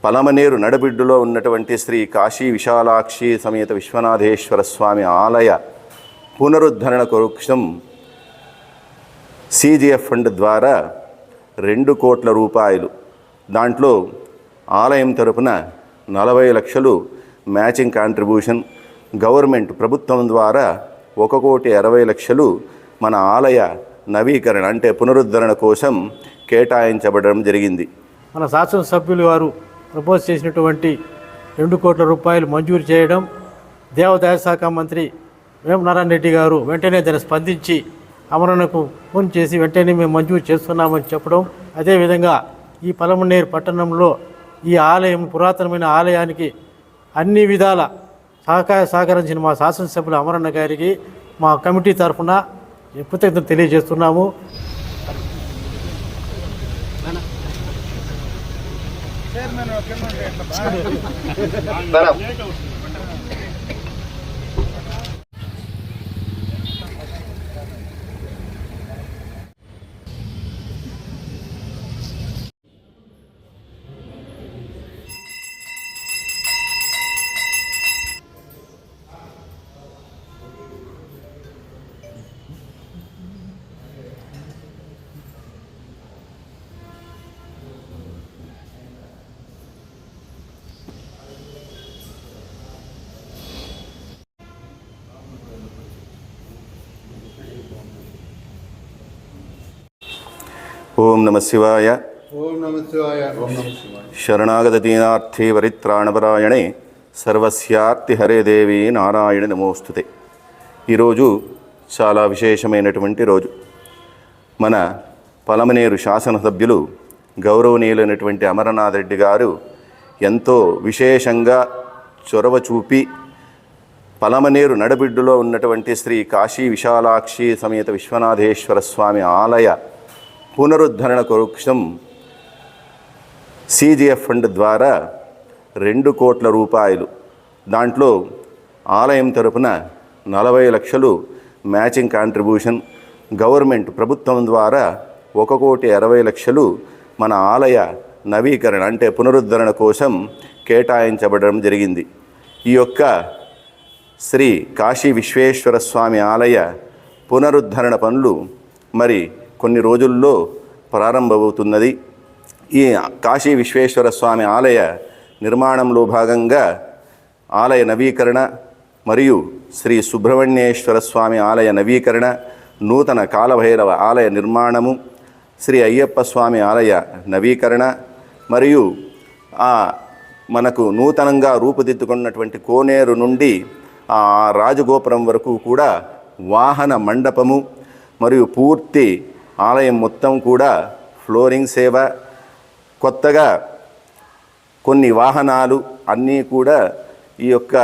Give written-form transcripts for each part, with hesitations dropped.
పలమనేరు నడబిడ్డులో ఉన్నటువంటి శ్రీ కాశీ విశాలాక్షి సమేత విశ్వనాథేశ్వర స్వామి ఆలయ పునరుద్ధరణ కోసం CGF ఫండ్ ద్వారా 2 కోట్ల రూపాయలు, దాంట్లో ఆలయం తరపున 40 లక్షలు మ్యాచింగ్ కాంట్రిబ్యూషన్, గవర్నమెంట్ ప్రభుత్వం ద్వారా 1,60,00,000 మన ఆలయ నవీకరణ అంటే పునరుద్ధరణ కోసం కేటాయించబడడం జరిగింది. మన శాసనసభ్యులు వారు ప్రపోజ్ చేసినటువంటి 2 కోట్ల రూపాయలు మంజూరు చేయడం, దేవాదాయ శాఖ మంత్రి వేమనారాయణ రెడ్డి గారు వెంటనే దాన్ని స్పందించి అమరణకు ఫోన్ చేసి వెంటనే మేము మంజూరు చేస్తున్నామని చెప్పడం, అదేవిధంగా ఈ పలమనేరు పట్టణంలో ఈ ఆలయం పురాతనమైన ఆలయానికి అన్ని విధాల సహకరించిన మా శాసనసభ్యులు అమరన్న గారికి మా కమిటీ తరఫున కృతజ్ఞతలు తెలియజేస్తున్నాము. ఓం నమ శివాయ. ఓం నమ శివాయ. ఓం నమ శివాయ. శరణాగత దీనార్థే పరిత్రాణపరాయణే సర్వస్యార్తి హరే దేవి నారాయణ నమోస్తుతే. ఈరోజు చాలా విశేషమైనటువంటి రోజు. మన పలమనేరు శాసనసభ్యులు గౌరవనీయులైనటువంటి అమరనాథ్ రెడ్డి గారు ఎంతో విశేషంగా చొరవ చూపి పలమనేరు నడబిడ్డులో ఉన్నటువంటి శ్రీ కాశీ విశాలాక్షి సమేత విశ్వనాథేశ్వర స్వామి ఆలయ పునరుద్ధరణ కోసం CGF ఫండ్ ద్వారా 2 కోట్ల రూపాయలు, దాంట్లో ఆలయం తరపున 40 లక్షలు మ్యాచింగ్ కాంట్రిబ్యూషన్, గవర్నమెంట్ ప్రభుత్వం ద్వారా 1,60,00,000 మన ఆలయ నవీకరణ అంటే పునరుద్ధరణ కోసం కేటాయించబడడం జరిగింది. ఈ యొక్క శ్రీ కాశీ విశ్వేశ్వర స్వామి ఆలయ పునరుద్ధరణ పనులు మరి కొన్ని రోజుల్లో ప్రారంభమవుతున్నది. ఈ కాశీ విశ్వేశ్వర స్వామి ఆలయ నిర్మాణంలో భాగంగా ఆలయ నవీకరణ మరియు శ్రీ సుబ్రహ్మణ్యేశ్వర స్వామి ఆలయ నవీకరణ, నూతన కాలభైరవ ఆలయ నిర్మాణము, శ్రీ అయ్యప్ప స్వామి ఆలయ నవీకరణ మరియు మనకు నూతనంగా రూపుదిద్దుకున్నటువంటి కోనేరు నుండి ఆ రాజగోపురం వరకు కూడా వాహన మండపము మరియు పూర్తి ఆలయం మొత్తం కూడా ఫ్లోరింగ్ సేవ, కొత్తగా కొన్ని వాహనాలు అన్నీ కూడా ఈ యొక్క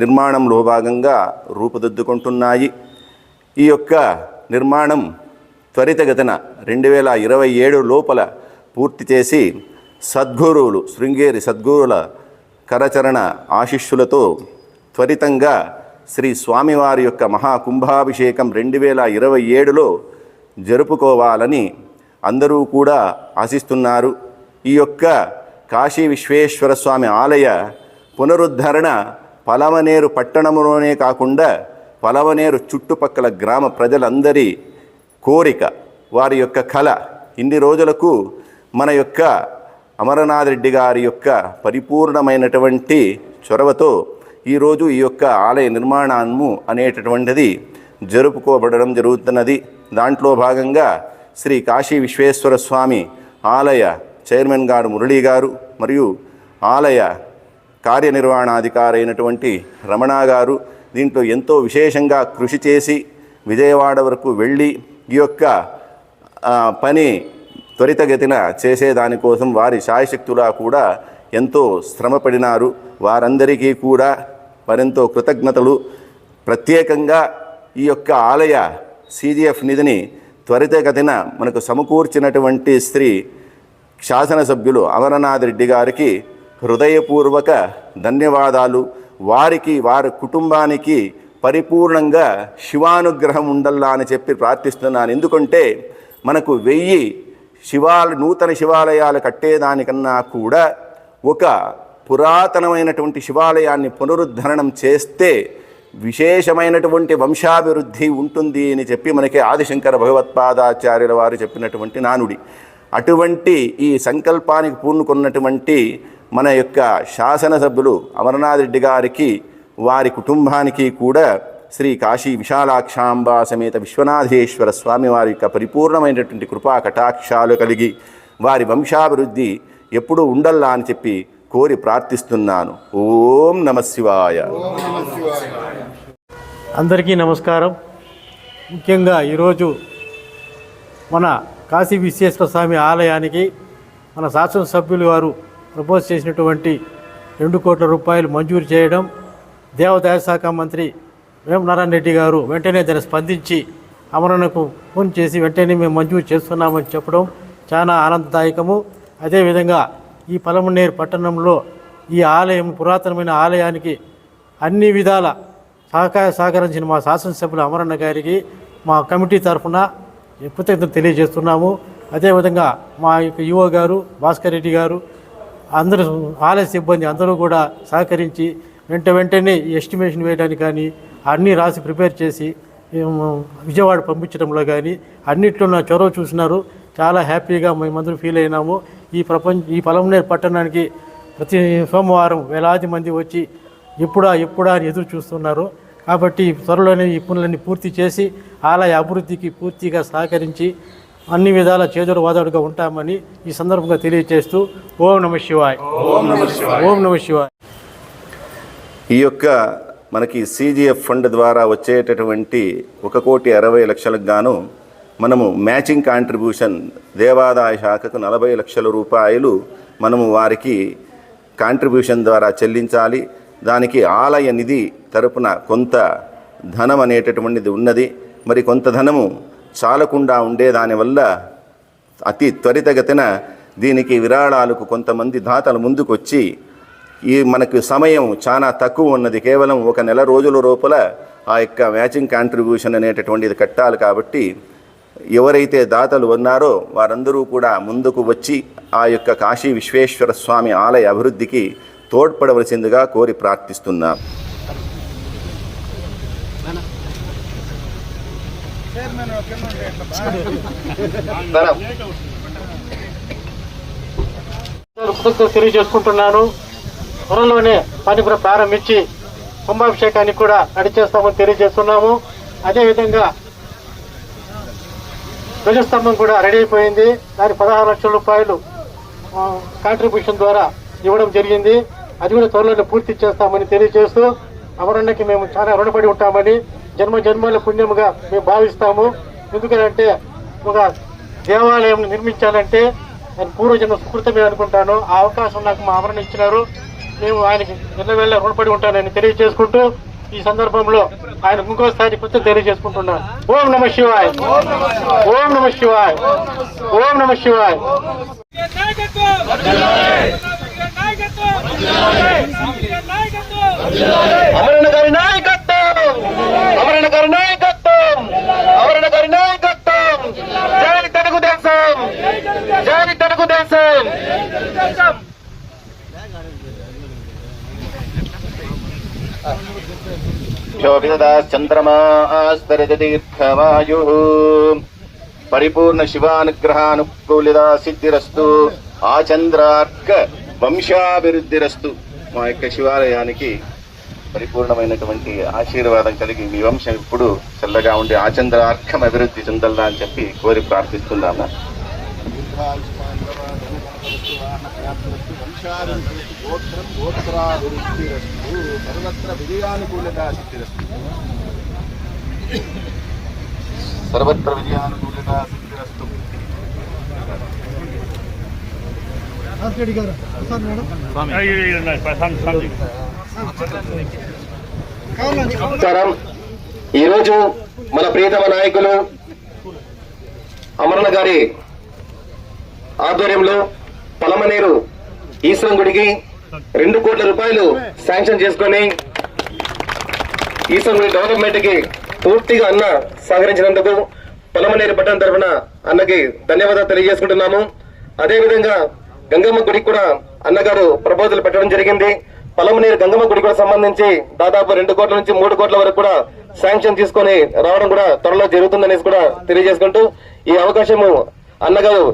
నిర్మాణంలో భాగంగా రూపుదిద్దుకుంటున్నాయి. ఈ యొక్క నిర్మాణం త్వరితగతిన 2027 లోపల పూర్తి చేసి సద్గురువులు శృంగేరి సద్గురువుల కరచరణ ఆశిష్యులతో త్వరితంగా శ్రీ స్వామివారి యొక్క మహాకుంభాభిషేకం 2027లో జరుపుకోవాలని అందరూ కూడా ఆశిస్తున్నారు. ఈ యొక్క కాశీ విశ్వేశ్వర స్వామి ఆలయ పునరుద్ధరణ పలమనేరు పట్టణంలోనే కాకుండా పలమనేరు చుట్టుపక్కల గ్రామ ప్రజలందరి కోరిక, వారి యొక్క కళ. ఇన్ని రోజులకు మన యొక్క అమరనాథ్ రెడ్డి గారి యొక్క పరిపూర్ణమైనటువంటి చొరవతో ఈరోజు ఈ యొక్క ఆలయ నిర్మాణము అనేటటువంటిది జరుపుకోబడడం జరుగుతున్నది. దాంట్లో భాగంగా శ్రీ కాశీ విశ్వేశ్వర స్వామి ఆలయ చైర్మన్ గారు మురళీ గారు మరియు ఆలయ కార్యనిర్వహణాధికారి అయినటువంటి రమణ గారు దీంట్లో ఎంతో విశేషంగా కృషి చేసి విజయవాడ వరకు వెళ్ళి ఈ యొక్క పని త్వరితగతిన చేసేదానికోసం వారి శాయశక్తులా కూడా ఎంతో శ్రమపడినారు. వారందరికీ కూడా మరెంతో కృతజ్ఞతలు. ప్రత్యేకంగా ఈ యొక్క ఆలయ CGF నిధిని త్వరితగతిన మనకు సమకూర్చినటువంటి శ్రీ శాసనసభ్యులు అమరనాథ్ రెడ్డి గారికి హృదయపూర్వక ధన్యవాదాలు. వారికి వారి కుటుంబానికి పరిపూర్ణంగా శివానుగ్రహం ఉండల్లా అని చెప్పి ప్రార్థిస్తున్నాను. ఎందుకంటే మనకు 1000 నూతన శివాలయాలు కట్టేదానికన్నా కూడా ఒక పురాతనమైనటువంటి శివాలయాన్ని పునరుద్ధరణం చేస్తే విశేషమైనటువంటి వంశాభివృద్ధి ఉంటుంది అని చెప్పి మనకి ఆదిశంకర భగవత్పాదాచార్యుల వారు చెప్పినటువంటి నానుడి. అటువంటి ఈ సంకల్పానికి పూనుకున్నటువంటి మన యొక్క శాసనసభ్యులు అమరనాథ్ రెడ్డి గారికి, వారి కుటుంబానికి కూడా శ్రీ కాశీ విశాలాక్షాంబా సమేత విశ్వనాథేశ్వర స్వామి వారి యొక్క పరిపూర్ణమైనటువంటి కృపా కటాక్షాలు కలిగి వారి వంశాభివృద్ధి ఎప్పుడూ ఉండల్లా అని చెప్పి కోరి ప్రార్థిస్తున్నాను. ఓం నమః శివాయ. అందరికీ నమస్కారం. ముఖ్యంగా ఈరోజు మన కాశీ విశ్వేశ్వర స్వామి ఆలయానికి మన శాసనసభ్యులు వారు ప్రపోజ్ చేసినటువంటి 2 కోట్ల రూపాయలు మంజూరు చేయడం, దేవాదాయ శాఖ మంత్రి వేం నారాయణ రెడ్డి గారు వెంటనే దాన్ని స్పందించి అమరణకు ఫోన్ చేసి వెంటనే మేము మంజూరు చేస్తున్నామని చెప్పడం చాలా ఆనందదాయకము. అదేవిధంగా ఈ పలమనేరు పట్టణంలో ఈ ఆలయం పురాతనమైన ఆలయానికి అన్ని విధాల సహకరించిన మా శాసనసభ్యులు అమరన్న గారికి మా కమిటీ తరఫున కృతజ్ఞతలు తెలియజేస్తున్నాము. అదేవిధంగా మా యొక్క ఈవో గారు, భాస్కర్ రెడ్డి గారు, అందరూ ఆలయ సిబ్బంది అందరూ కూడా సహకరించి వెంటనే ఎస్టిమేషన్ వేయడానికి కానీ అన్నీ రాసి ప్రిపేర్ చేసి విజయవాడ పంపించడంలో కానీ అన్నిట్లో నా చొరవ చూసినారు. చాలా హ్యాపీగా మేమందరూ ఫీల్ అయినాము. ఈ పలమనేరు పట్టణానికి ప్రతి సోమవారం వేలాది మంది వచ్చి ఎప్పుడా అని ఎదురు చూస్తున్నారు. కాబట్టి త్వరలోనే ఈ పనులన్నీ పూర్తి చేసి ఆలయ అభివృద్ధికి పూర్తిగా సహకరించి అన్ని విధాల చేదురు వాదాడుగా ఉంటామని ఈ సందర్భంగా తెలియజేస్తూ ఓం నమః శివాయ. ఓం నమః శివాయ. ఓం నమః శివాయ. ఈ యొక్క మనకి CGF ఫండ్ ద్వారా వచ్చేటటువంటి 1,60,00,000 గాను మనము మ్యాచింగ్ కాంట్రిబ్యూషన్ దేవాదాయ శాఖకు 40 లక్షల రూపాయలు మనము వారికి కాంట్రిబ్యూషన్ ద్వారా చెల్లించాలి. దానికి ఆలయ నిధి తరపున కొంత ధనం అనేటటువంటిది ఉన్నది. మరి కొంత ధనము చాలకుండా ఉండే దానివల్ల అతి త్వరితగతిన దీనికి విరాళాలకు కొంతమంది దాతలు ముందుకొచ్చి మనకు సమయం చాలా తక్కువ ఉన్నది, కేవలం 1 నెల రోజుల లోపల ఆ యొక్క మ్యాచింగ్ కాంట్రిబ్యూషన్ అనేటటువంటిది కట్టాలి. కాబట్టి ఎవరైతే దాతలు ఉన్నారో వారందరూ కూడా ముందుకు వచ్చి ఆ యొక్క కాశీ విశ్వేశ్వర స్వామి ఆలయ అభివృద్ధికి తోడ్పడవలసిందిగా కోరి ప్రార్థిస్తున్నాం. తెలియజేసుకుంటున్నాను. త్వరలోనే పని కూడా ప్రారంభించి కుంభాభిషేకానికి కూడా నడిచేస్తామని తెలియజేస్తున్నాము. అదేవిధంగా ధ్వజస్తంభం కూడా రెడీ అయిపోయింది. దానికి 16 లక్షల రూపాయలు కాంట్రిబ్యూషన్ ద్వారా ఇవ్వడం జరిగింది. అది కూడా త్వరలోనే పూర్తి చేస్తామని తెలియజేస్తూ అమరన్నకి మేము చాలా రుణపడి ఉంటామని జన్మల పుణ్యముగా మేము భావిస్తాము. ఎందుకంటే ఒక దేవాలయం నిర్మించాలంటే నేను పూర్వజన్మ సుకృతమే అనుకుంటాను. ఆ అవకాశం నాకు మా అమరణ ఇచ్చినారు. మేము ఆయనకి వెళ్ళ రుణపడి ఉంటానని తెలియజేసుకుంటూ ఈ సందర్భంలో ఆయన ఇంకోసారి కొత్త తెలియజేసుకుంటున్నాను. ఓం నమః శివాయ. ఓం నమః శివాయ. ఓం నమః శివాయ. అమరణ గారి నాయకత్వం, అమరణ గారి నాయకత్వం, అమరణ గారి నాయకత్వం. జై తెలుగుదేశం, జై తెలుగుదేశం. చంద్రమాస్తరదీర్ఘమాయు పరిపూర్ణ శివానుగ్రహానుకూలిత సిద్ధిరస్తు. ఆ చంద్రార్క వంశాభివృద్ధిరస్తు. మా యొక్క శివాలయానికి పరిపూర్ణమైనటువంటి ఆశీర్వాదం కలిగి మీ వంశం ఇప్పుడు చల్లగా ఉండి ఆ చంద్రార్కం అభివృద్ధి చెందల్లా అని చెప్పి కోరి ప్రార్థిస్తున్నాము. సర్వత్ర విజయానుకూలత సిద్ధిరస్తు. ఈరోజు మన ప్రియతమ నాయకులు అమరణ గారి ఆధ్వర్యంలో పలమనేరు ఈశ్వరం గుడికి 2 కోట్ల రూపాయలు శాంక్షన్ చేసుకొని ఈశ్వరం గుడి డెవలప్మెంట్ కి పూర్తిగా అన్న సహకరించినందుకు పలమనేరు పట్టణం తరఫున అన్నకి ధన్యవాదాలు తెలియజేసుకుంటున్నాము. అదే విధంగా గంగమ్మ గుడికి కూడా అన్నగారు ప్రపోజల్ పెట్టడం జరిగింది. పలమనేరు గంగమ్మ గుడి కూడా సంబంధించి దాదాపు 2 కోట్ల నుంచి 3 కోట్ల వరకు కూడా శాంక్షన్ తీసుకొని రావడం కూడా త్వరలో జరుగుతుందనేసి కూడా తెలియజేసుకుంటూ ఈ అవకాశము అన్నగారు